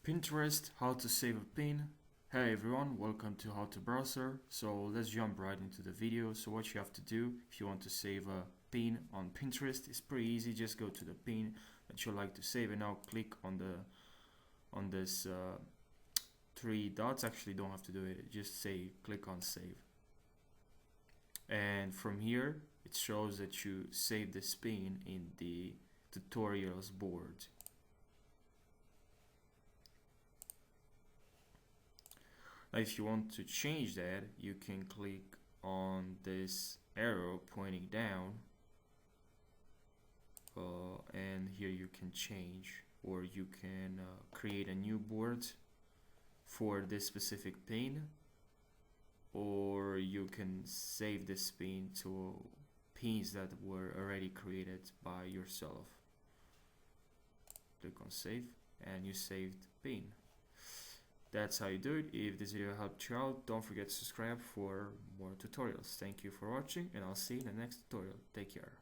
Pinterest, how to save a pin. Hey everyone, welcome to How to Browser. So let's jump right into the video. So what you have to do if you want to save a pin on Pinterest is pretty easy. Just go to the pin that you like to save and now click on this three dots. Actually, don't have to do it. Just say click on save. And from here, it shows that you save this pin in the tutorials board. Now if you want to change that, you can click on this arrow pointing down, and here you can change, or you can create a new board for this specific pin, or you can save this pin to pins that were already created by yourself. Click on save and you saved the pin. That's how you do it. If this video helped you out, don't forget to subscribe for more tutorials. Thank you for watching and I'll see you in the next tutorial. Take care.